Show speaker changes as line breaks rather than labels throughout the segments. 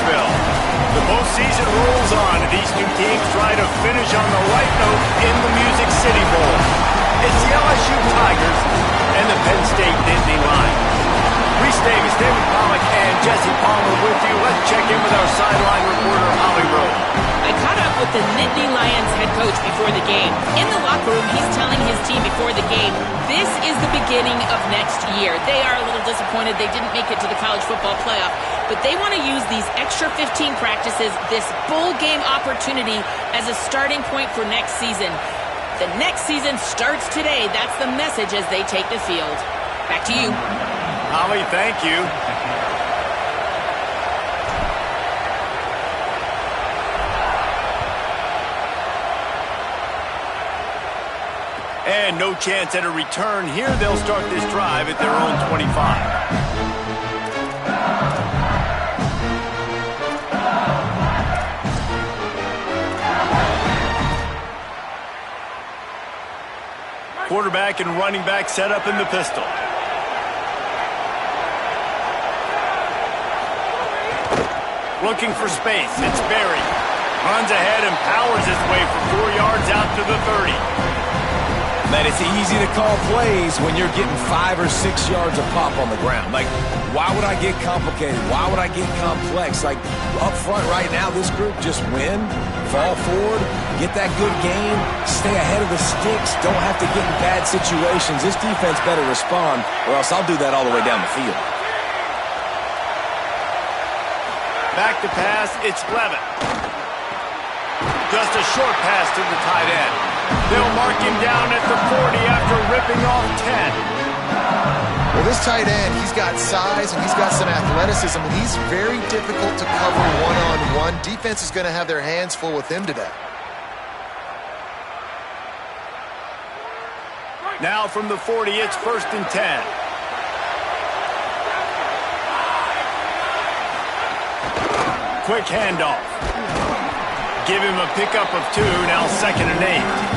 Nashville. The postseason rolls on, and these two teams try to finish on the right note in the Music City Bowl. It's the LSU Tigers and the Penn State Nittany Lions. Reese Davis, David Pollack, and Jesse Palmer with you. Let's check in with our sideline reporter, Holly Rowe.
I caught up with the Nittany Lions head coach before the game. In the locker room, he's telling his team before the game, this is the beginning of next year. They are a little disappointed they didn't make it to the college football playoff, but they want to use these extra 15 practices, this bowl game opportunity, as a starting point for next season. The next season starts today. That's the message as they take the field. Back to you.
Holly, thank you. And no chance at a return here. They'll start this drive at their own 25. Quarterback and running back set up in the pistol. Looking for space. It's Berry. Runs ahead and powers his way for 4 yards out to the 30.
Man, it's easy to call plays when you're getting 5 or 6 yards a pop on the ground. Like, why would I get complicated? Why would I get complex? Like, up front right now, this group just win, fall forward, get that good game, stay ahead of the sticks, don't have to get in bad situations. This defense better respond, or else I'll do that all the way down the field.
Back to pass, it's Levin. Just a short pass to the tight end. They'll mark him down at the 40 after ripping off 10.
Well, this tight end, he's got size and he's got some athleticism, and he's very difficult to cover one-on-one. Defense is going to have their hands full with him today.
Now from the 40, it's 1st and 10. Quick handoff. Give him a pickup of 2, now 2nd and 8.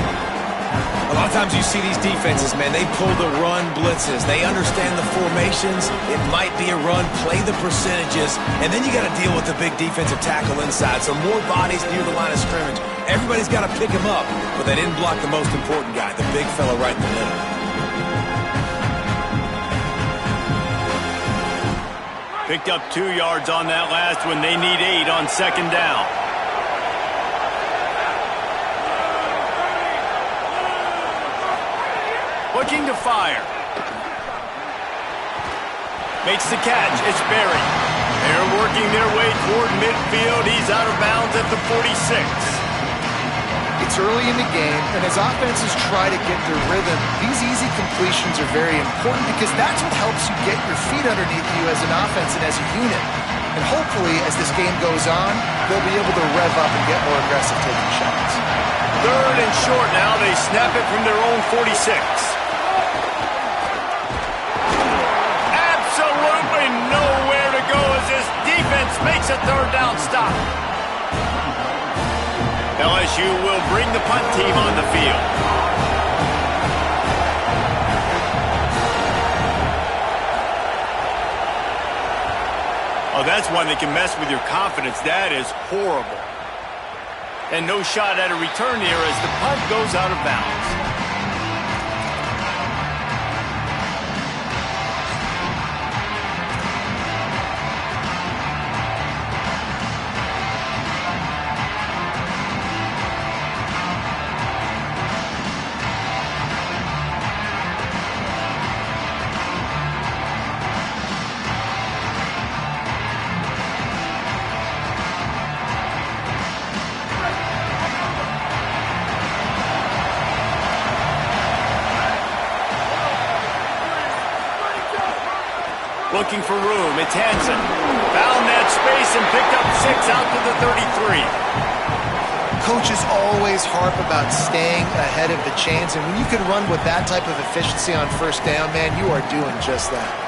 A lot of times you see these defenses, man, they pull the run blitzes. They understand the formations. It might be a run, play the percentages, and then you got to deal with the big defensive tackle inside. So more bodies near the line of scrimmage. Everybody's got to pick him up, but they didn't block the most important guy, the big fella right in the middle.
Picked up 2 yards on that last one. They need 8 on 2nd down. Looking to fire. Makes the catch. It's Berry. They're working their way toward midfield. He's out of bounds at the 46.
It's early in the game, and as offenses try to get their rhythm, these easy completions are very important because that's what helps you get your feet underneath you as an offense and as a unit. And hopefully, as this game goes on, they'll be able to rev up and get more aggressive taking shots.
3rd and short now. They snap it from their own 46. Absolutely nowhere to go as this defense makes a 3rd down stop. LSU will bring the punt team on the field. Oh, that's one that can mess with your confidence. That is horrible. And no shot at a return here as the punt goes out of bounds. Looking for room. It's Hansen. Found that space and picked up 6 out to the 33.
Coaches always harp about staying ahead of the chains, and when you can run with that type of efficiency on 1st down, man, you are doing just that.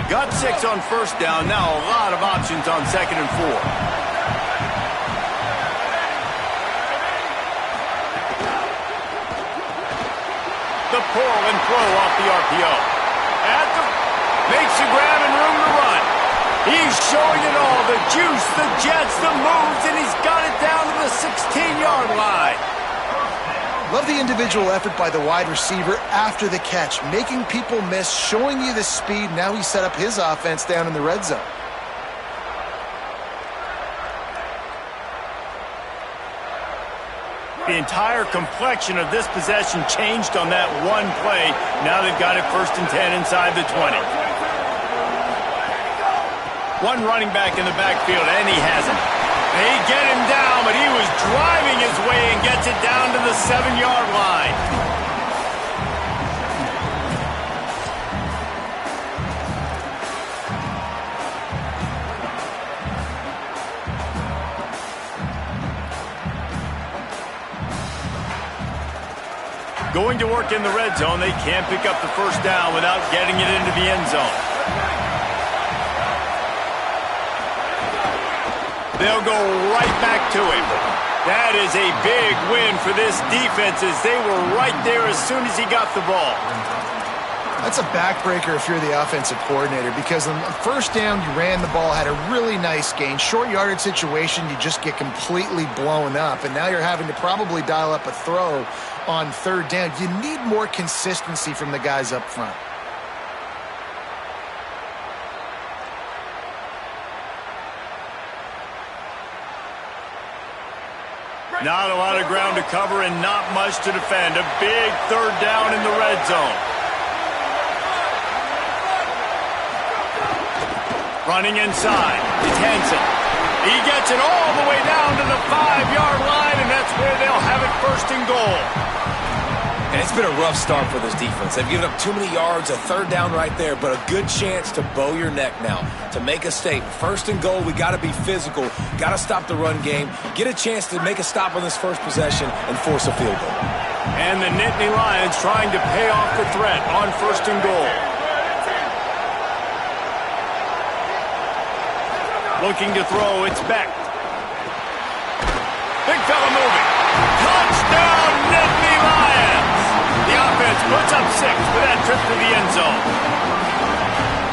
Got 6 on 1st down. Now a lot of options on 2nd and 4. pull and throw off the RPO. Makes the grab and room to run. He's showing it all, the juice, the jets, the moves, and he's got it down to the 16-yard line.
Love the individual effort by the wide receiver after the catch, making people miss, showing you the speed. Now he set up his offense down in the red zone.
The entire complexion of this possession changed on that one play. Now they've got it 1st and 10 inside the 20. One running back in the backfield, and he hasn't. They get him down, but he was driving his way and gets it down to the 7-yard line. Going to work in the red zone, they can't pick up the 1st down without getting it into the end zone. They'll go right back to him. That is a big win for this defense as they were right there as soon as he got the ball.
That's a backbreaker if you're the offensive coordinator, because on the 1st down, you ran the ball, had a really nice gain. Short yardage situation, you just get completely blown up, and now you're having to probably dial up a throw on 3rd down. You need more consistency from the guys up front.
Not a lot of ground to cover and not much to defend. A big 3rd down in the red zone. Running inside, it's Henson. He gets it all the way down to the 5-yard line, and that's where they'll have it 1st and goal.
And it's been a rough start for this defense. They've given up too many yards, a 3rd down right there, but a good chance to bow your neck now, to make a statement. 1st and goal, we got to be physical, got to stop the run game, get a chance to make a stop on this 1st possession, and force a field goal.
And the Nittany Lions trying to pay off the threat on 1st and goal. Looking to throw, it's Beck. Big fella moving. Touchdown, Nittany Lions! The offense puts up 6 for that trip to the end zone.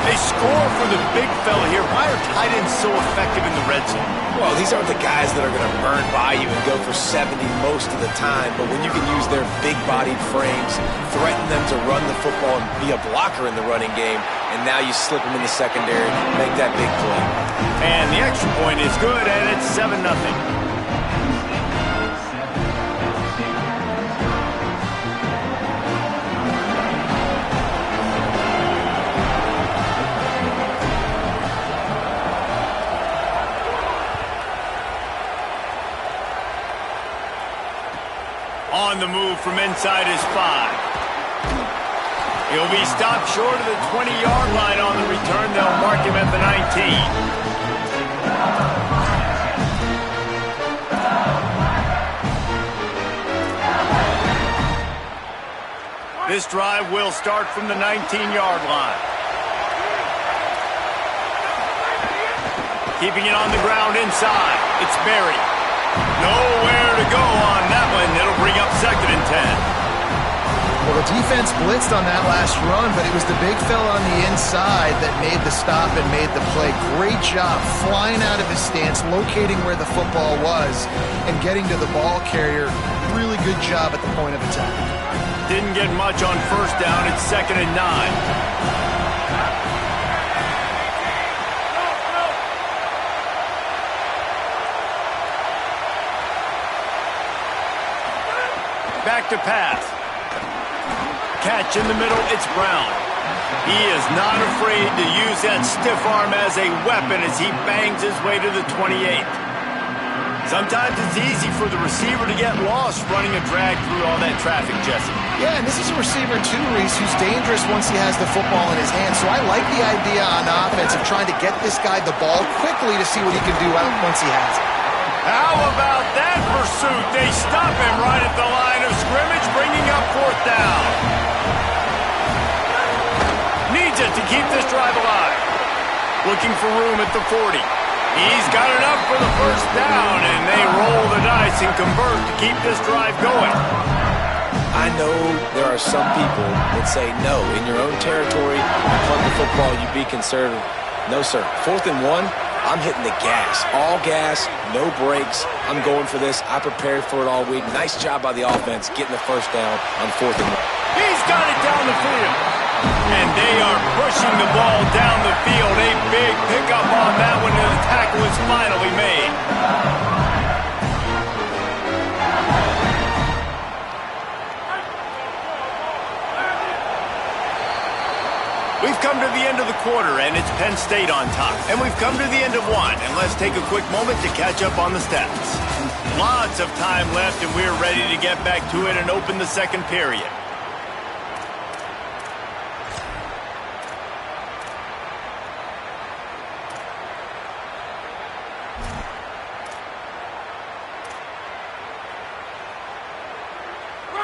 They score for the big fella here. Why are tight ends so effective in the red zone?
Well, these aren't the guys that are going to burn by you and go for 70 most of the time, but when you can use their big-bodied frames, threaten them to run the football and be a blocker in the running game, and now you slip them in the secondary, make that big play.
And the extra point is good, and it's 7-0. On the move from inside his 5. He'll be stopped short of the 20-yard line on the return. They'll mark him at the 19. This drive will start from the 19-yard line. Keeping it on the ground inside. It's Berry. Nowhere to go on that one. It'll bring up 2nd and 10.
Well, the defense blitzed on that last run, but it was the big fella on the inside that made the stop and made the play. Great job flying out of his stance, locating where the football was, and getting to the ball carrier. Really good job at the point of attack.
Didn't get much on 1st down. It's 2nd and 9. Back to pass. Catch in the middle, it's Brown. He is not afraid to use that stiff arm as a weapon as he bangs his way to the 28. Sometimes it's easy for the receiver to get lost running a drag through all that traffic, Jesse.
Yeah, and this is a receiver too, Reese, who's dangerous once he has the football in his hands. So I like the idea on offense of trying to get this guy the ball quickly to see what he can do once he has it.
How about that pursuit? They stop him right at the line of scrimmage, bringing up 4th down. Needs it to keep this drive alive. Looking for room at the 40. He's got enough for the 1st down, and they roll the dice and convert to keep this drive going.
I know there are some people that say, no, in your own territory, you punt the football, you be conservative. No, sir. 4th and 1, I'm hitting the gas. All gas, no brakes. I'm going for this. I prepared for it all week. Nice job by the offense getting the first down on 4th and 1.
He's got it down the field. And they are pushing the ball down the field. A big pickup on that one, and the tackle is finally made. We've come to the end of the quarter, and it's Penn State on top. And we've come to the end of one, and let's take a quick moment to catch up on the stats. Lots of time left, and we're ready to get back to it and open the second period.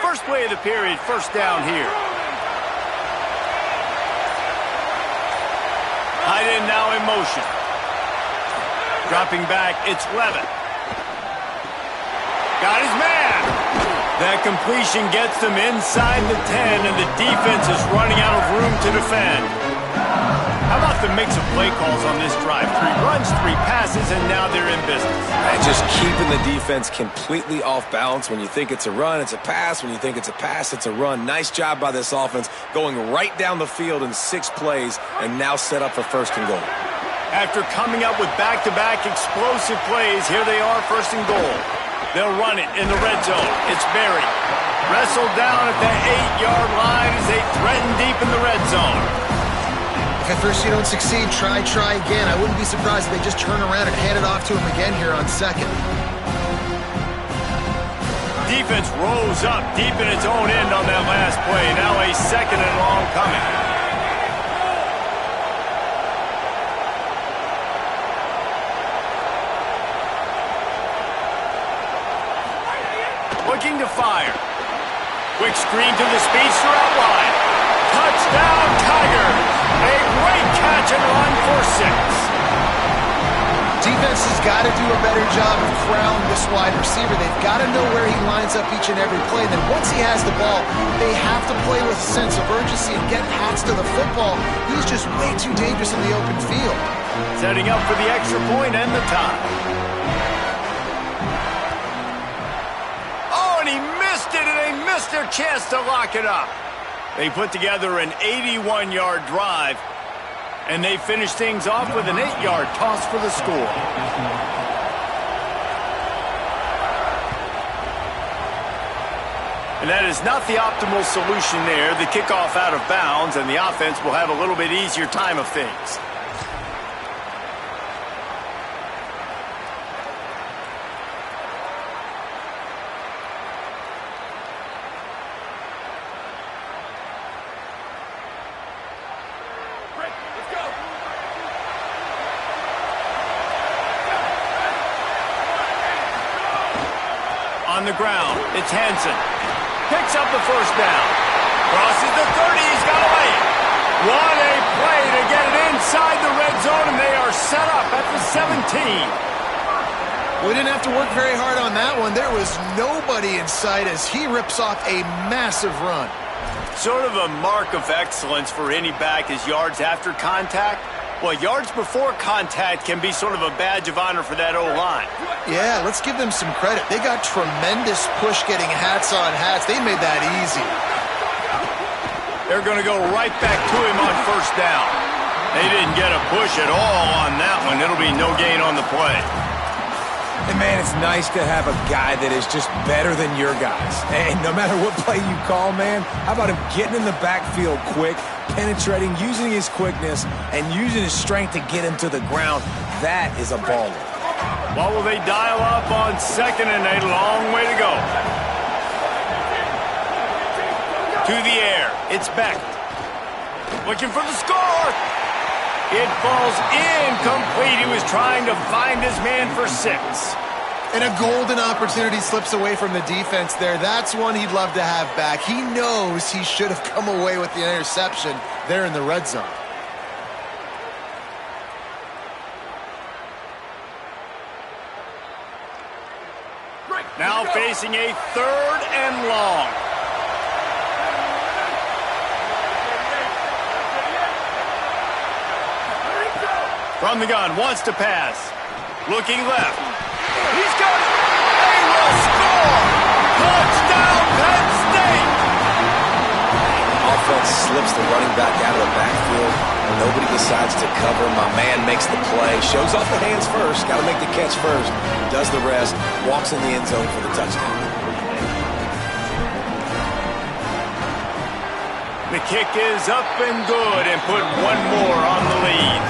First play of the period, first down here. Tight end now in motion. Dropping back, it's Levitt. Got his man. That completion gets them inside the 10, and the defense is running out of room to defend. How about the mix of play calls on this drive? 3 runs, 3 passes, and now they're in business.
And just keeping the defense completely off balance. When you think it's a run, it's a pass. When you think it's a pass, it's a run. Nice job by this offense, going right down the field in 6 plays, and now set up for 1st and goal.
After coming up with back-to-back explosive plays, here they are, 1st and goal. They'll run it in the red zone. It's Berry. Wrestled down at the 8-yard line as they threaten deep in the red zone.
If at first you don't succeed, try again. I wouldn't be surprised if they just turn around and hand it off to him again here on 2nd.
Defense rose up deep in its own end on that last play. Now a 2nd and long coming. Looking to fire. Quick screen to the speedster out wide. Touchdown, Tigers! A great catch and run for 6.
Defense has got to do a better job of corralling this wide receiver. They've got to know where he lines up each and every play. And then once he has the ball, they have to play with a sense of urgency and get Hats to the football. He's just way too dangerous in the open field.
Setting up for the extra point and the tie. Oh, and he missed it, and they missed their chance to lock it up. They put together an 81-yard drive, and they finish things off with an 8-yard toss for the score. And that is not the optimal solution there. The kickoff out of bounds, and the offense will have a little bit easier time of things. On the ground, it's Hansen. Picks up the first down. Crosses the 30, he's got away. What a play to get it inside the red zone, and they are set up at the 17.
We didn't have to work very hard on that one. There was nobody in sight as he rips off a massive run.
Sort of a mark of excellence for any back is yards after contact. Well, yards before contact can be sort of a badge of honor for that O-line.
Yeah, let's give them some credit. They got tremendous push getting Hats on Hats. They made that easy.
They're going to go right back to him on first down. They didn't get a push at all on that one. It'll be no gain on the play.
And, man, it's nice to have a guy that is just better than your guys. And no matter what play you call, man, how about him getting in the backfield quick, penetrating, using his quickness, and using his strength to get him to the ground? That is a baller.
What will they dial up on 2nd and a long way to go? To the air. It's Beck. Looking for the score. It falls incomplete. He was trying to find his man for 6.
And a golden opportunity slips away from the defense there. That's one he'd love to have back. He knows he should have come away with the interception there in the red zone.
Now facing a 3rd and long. From the gun, wants to pass. Looking left. He's got it. They will score. Touchdown, Penn State.
Offense slips the running back out of the backfield. Nobody decides to cover. My man makes the play. Shows off the hands first. Got to make the catch first. Does the rest. Walks in the end zone for the touchdown.
The kick is up and good and put one more on the lead.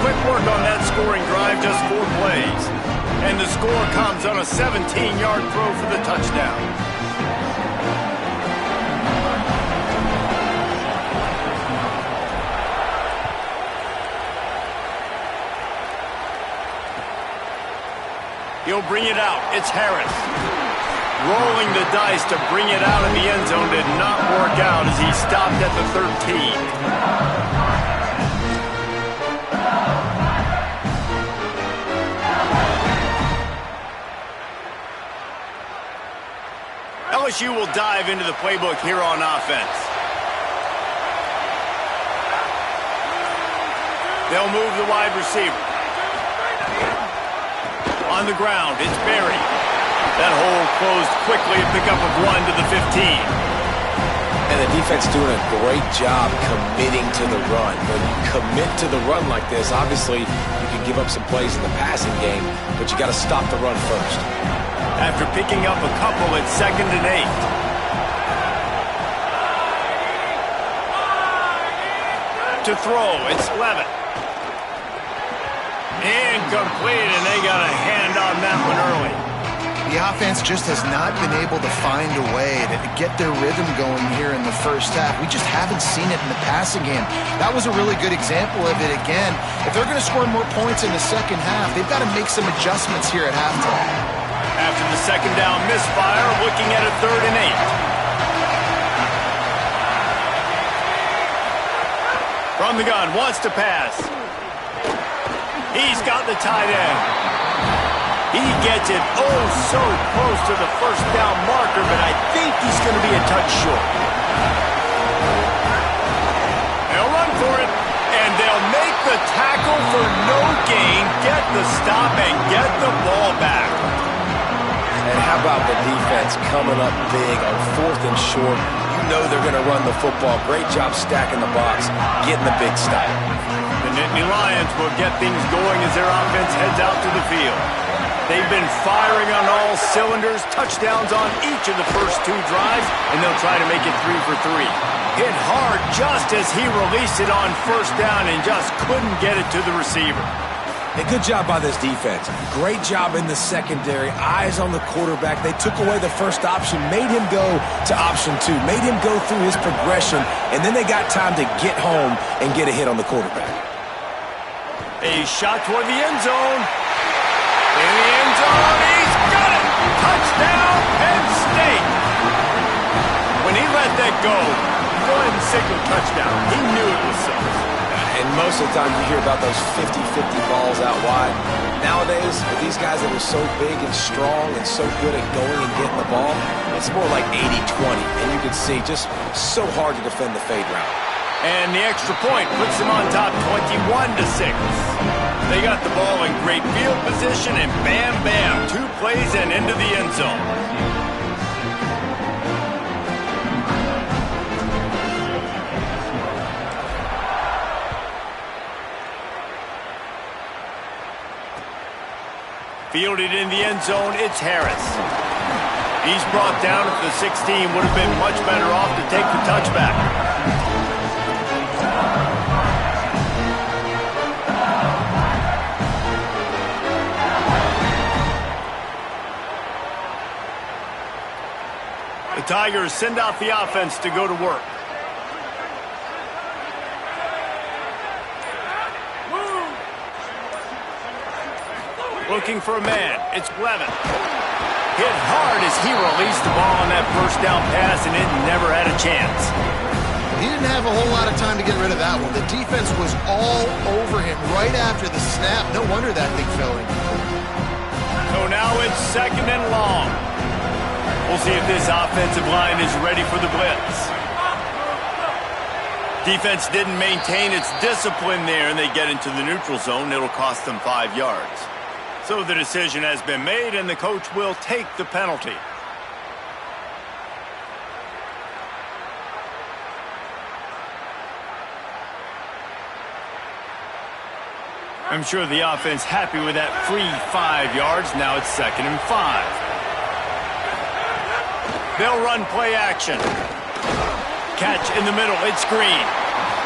Quick work on that scoring drive, just 4 plays. And the score comes on a 17-yard throw for the touchdown. He'll bring it out. It's Harris. Rolling the dice to bring it out in the end zone did not work out as he stopped at the 13. LSU will dive into the playbook here on offense. They'll move the wide receiver. On the ground, it's Berry. That hole closed quickly, a pickup of 1 to the 15.
And the defense doing a great job committing to the run. When you commit to the run like this, obviously you can give up some plays in the passing game, but you got to stop the run first.
After picking up a couple, it's 2nd and 8. To throw, it's Levitt. Incomplete, and they got a hand on that one early.
The offense just has not been able to find a way to get their rhythm going here in the first half. We just haven't seen it in the passing game. That was a really good example of it again. If they're going to score more points in the second half, they've got to make some adjustments here at halftime.
After the second down misfire, looking at a 3rd and 8. From the gun, wants to pass. He's got the tight end. He gets it oh so close to the first down marker, but I think he's going to be a touch short. They'll run for it, and they'll make the tackle for no gain, get the stop, and get the ball back.
And how about the defense coming up big on 4th and short? You know they're going to run the football. Great job stacking the box, getting the big stop.
The Nittany Lions will get things going as their offense heads out to the field. They've been firing on all cylinders, touchdowns on each of the first 2 drives, and they'll try to make it 3 for 3. Hit hard just as he released it on first down and just couldn't get it to the receiver.
A good job by this defense. Great job in the secondary. Eyes on the quarterback. They took away the first option, made him go to option 2, made him go through his progression, and then they got time to get home and get a hit on the quarterback.
A shot toward the end zone. In the end zone, he's got it! Touchdown, Penn State! When he let that go ahead and signal touchdown. He knew it was so.
And most of the time you hear about those 50-50 balls out wide. Nowadays, with these guys that are so big and strong and so good at going and getting the ball, it's more like 80-20. And you can see just so hard to defend the fade route.
And the extra point puts them on top 21-6. They got the ball in great field position, and bam, bam, 2 plays and into the end zone. Fielded in the end zone, it's Harris. He's brought down at the 16, would have been much better off to take the touchback. The Tigers send out the offense to go to work. Looking for a man. It's Levitt. Hit hard as he released the ball on that first down pass, and it never had a chance.
He didn't have a whole lot of time to get rid of that one. The defense was all over him right after the snap. No wonder that thing fell in.
So now it's 2nd and long. We'll see if this offensive line is ready for the blitz. Defense didn't maintain its discipline there, and they get into the neutral zone. It'll cost them 5 yards. So the decision has been made, and the coach will take the penalty. I'm sure the offense happy with that free 5 yards. Now it's 2nd and 5. They'll run play action. Catch in the middle. It's Green.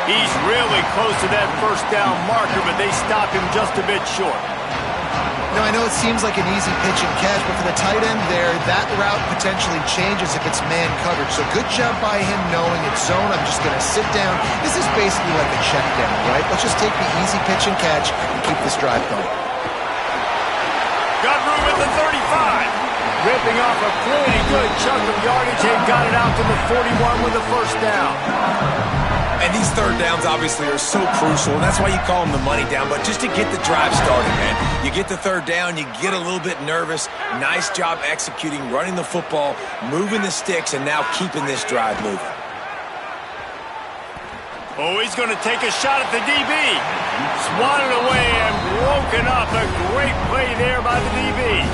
He's really close to that first down marker, but they stop him just a bit short.
Now, I know it seems like an easy pitch and catch, but for the tight end there, that route potentially changes if it's man coverage. So good job by him knowing it's zone. I'm just going to sit down. This is basically like a check down, right? Let's just take the easy pitch and catch and keep this drive going.
Got room at the 35. Ripping off a pretty good chunk of yardage and got it out to the 41 with a first down.
And these third downs obviously are so crucial, and that's why you call them the money down. But just to get the drive started, man, you get the third down, you get a little bit nervous. Nice job executing, running the football, moving the sticks, and now keeping this drive moving.
Oh, he's going to take a shot at the DB. Swatted away and broken up. A great play there by the DB.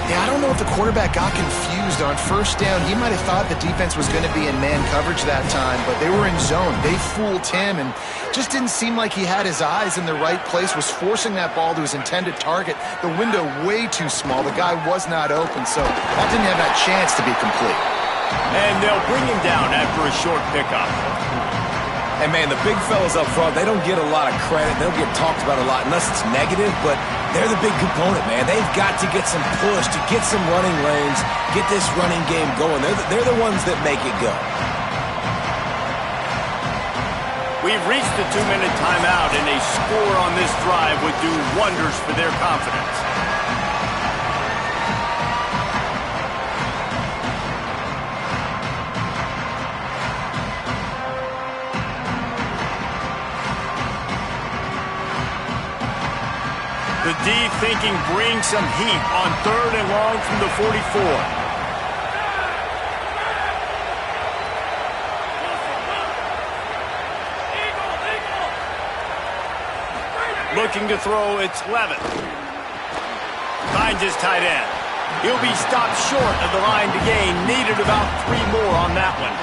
Yeah, I don't know if the quarterback got confused on first down. He might have thought the defense was going to be in man coverage that time, but they were in zone. They fooled him and just didn't seem like he had his eyes in the right place, was forcing that ball to his intended target. The window way too small. The guy was not open, so that didn't have that chance to be complete.
And they'll bring him down after a short pickup.
And, man, the big fellas up front, they don't get a lot of credit. They don't get talked about a lot unless it's negative, but they're the big component, man. They've got to get some push, to get some running lanes, get this running game going. They're the ones that make it go.
We've reached the 2-minute timeout, and a score on this drive would do wonders for their confidence. The D thinking bring some heat on 3rd and long from the 44. Looking to throw, it's Levitt. Finds his tight end. He'll be stopped short of the line to gain. Needed about 3 more on that one.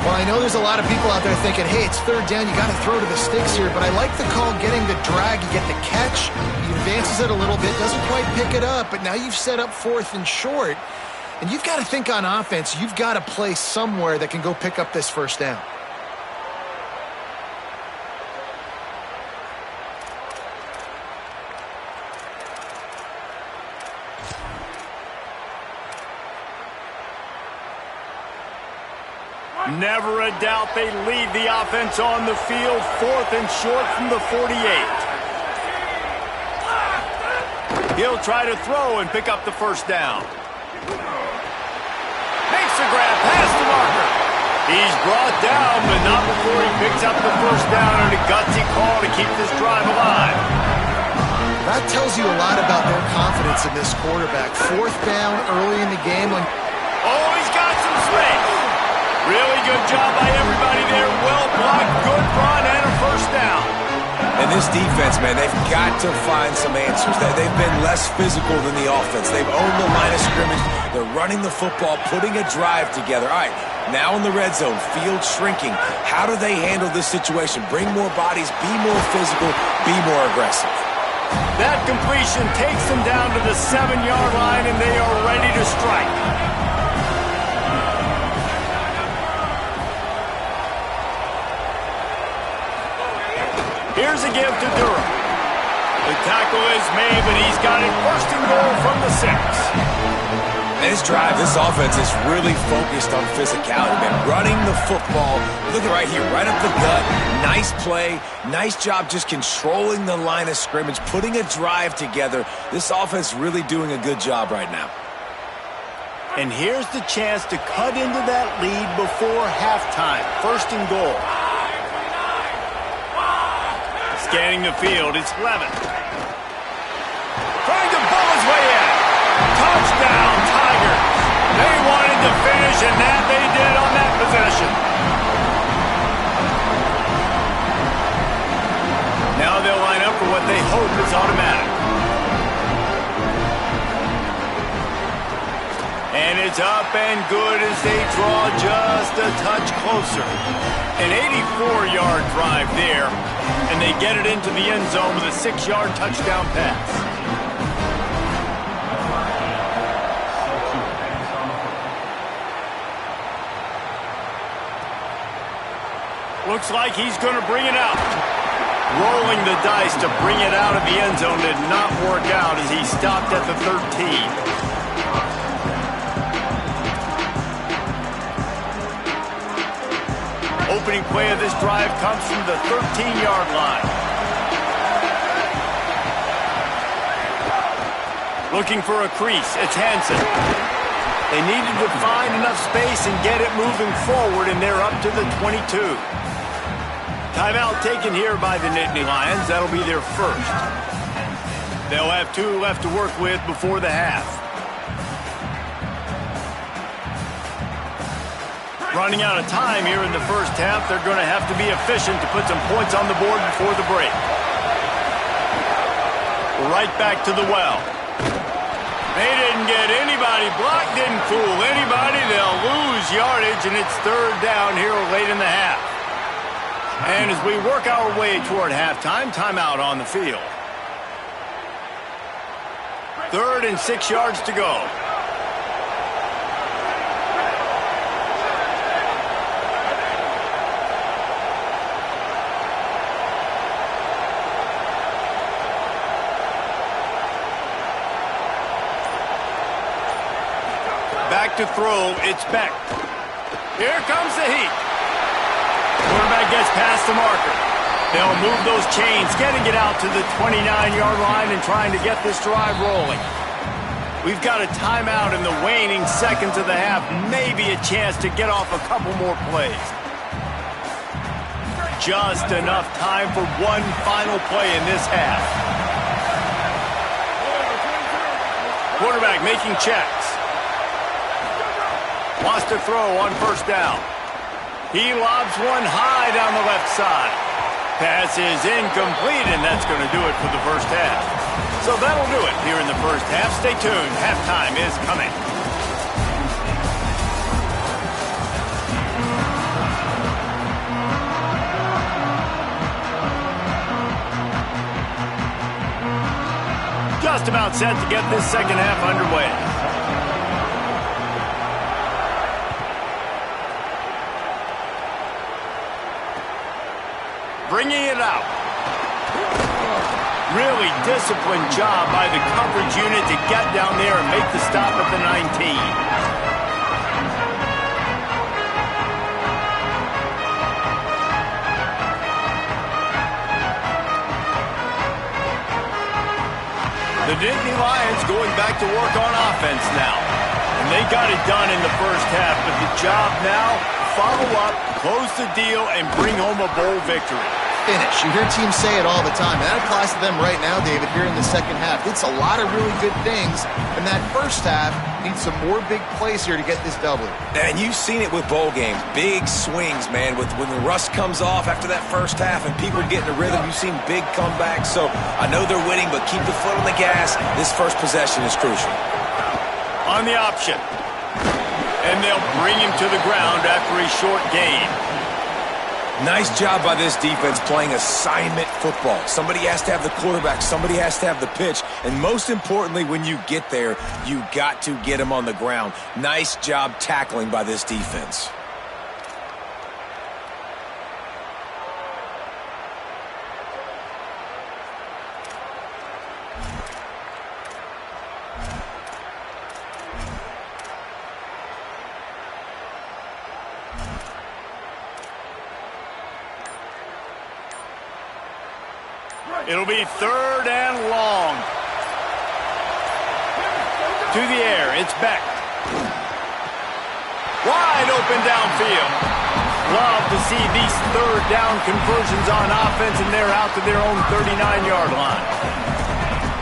Well, I know there's a lot of people out there thinking, hey, it's 3rd down, you got to throw to the sticks here, but I like the call getting the drag. You get the catch, he advances it a little bit, doesn't quite pick it up, but now you've set up 4th and short, and you've got to think on offense, you've got to play somewhere that can go pick up this first down.
Never a doubt they lead the offense on the field. 4th and short from the 48. He'll try to throw and pick up the first down. Makes a grab past the marker. He's brought down, but not before he picks up the first down and a gutsy call to keep this drive alive.
That tells you a lot about their confidence in this quarterback. 4th down early in the game.
Oh, he's got some space. Really good job by everybody there. Well blocked, good run, and a first down.
And this defense, man, they've got to find some answers. They've been less physical than the offense. They've owned the line of scrimmage. They're running the football, putting a drive together. All right, now in the red zone, field shrinking. How do they handle this situation? Bring more bodies, be more physical, be more aggressive.
That completion takes them down to the 7-yard line, and they are ready to strike. Here's a give to Durham. The tackle is made, but he's got it 1st and goal from the 6.
This drive, this offense is really focused on physicality, man. Running the football. Look at right here, right up the gut. Nice play. Nice job just controlling the line of scrimmage, putting a drive together. This offense really doing a good job right now.
And here's the chance to cut into that lead before halftime. 1st and goal. Scanning the field, it's Levitt. Trying to pull his way in. Touchdown, Tigers. They wanted to finish, and that they did on that possession. they hope is automatic. And it's up and good as they draw just a touch closer. An 84-yard drive there, and they get it into the end zone with a 6-yard touchdown pass. Looks like he's going to bring it out. Rolling the dice to bring it out of the end zone did not work out as he stopped at the 13. Opening play of this drive comes from the 13-yard line. Looking for a crease, it's Hansen. They needed to find enough space and get it moving forward, and they're up to the 22. Timeout taken here by the Nittany Lions. That'll be their first. They'll have 2 left to work with before the half. Running out of time here in the first half, they're going to have to be efficient to put some points on the board before the break. Right back to the well. They didn't get anybody. Block didn't fool anybody. They'll lose yardage, and it's third down here late in the half. And as we work our way toward halftime, timeout on the field. 3rd and 6 yards to go. Back to throw, it's Beck. Here comes the heat. Quarterback gets past the marker. They'll move those chains, getting it out to the 29-yard line and trying to get this drive rolling. We've got a timeout in the waning seconds of the half, maybe a chance to get off a couple more plays. Just enough time for one final play in this half. Quarterback making checks. Wants to throw on first down. He lobs one high down the left side. Pass is incomplete, and that's going to do it for the first half. So that'll do it here in the first half. Stay tuned. Halftime is coming. Just about set to get this second half underway. Bringing it out. Really disciplined job by the coverage unit to get down there and make the stop at the 19. The Nittany Lions going back to work on offense now. And they got it done in the first half, but the job now, follow up, close the deal, and bring home a bowl victory.
Finish. You hear teams say it all the time, and that applies to them right now, David, here in the second half. It's a lot of really good things, and that first half needs some more big plays here to get this W.
And you've seen it with bowl games. Big swings, man. When the rust comes off after that first half and people get in a rhythm, you've seen big comebacks. So I know they're winning, but keep the foot on the gas. This first possession is crucial.
On the option. And they'll bring him to the ground after a short gain.
Nice job by this defense playing assignment football. Somebody has to have the quarterback. Somebody has to have the pitch. And most importantly, when you get there, you got to get him on the ground. Nice job tackling by this defense.
It'll be third and long. To the air, it's Beck. Wide open downfield. Love to see these third down conversions on offense, and they're out to their own 39-yard line.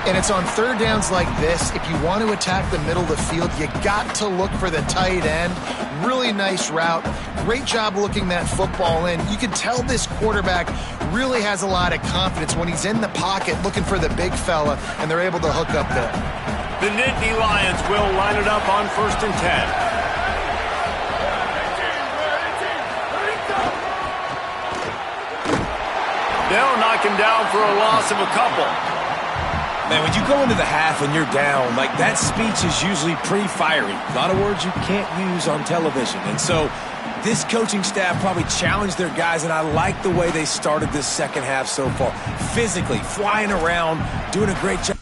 And it's on third downs like this, if you want to attack the middle of the field, you got to look for the tight end. really nice route. Great job looking that football in. You can tell this quarterback really has a lot of confidence when he's in the pocket looking for the big fella, and they're able to hook up there.
The Nittany Lions will line it up on 1st and 10. They'll knock him down for a loss of a couple.
Man, when you go into the half and you're down, like, that speech is usually pretty fiery. A lot of words you can't use on television. And so this coaching staff probably challenged their guys, and I like the way they started this second half so far. Physically, flying around, doing a great job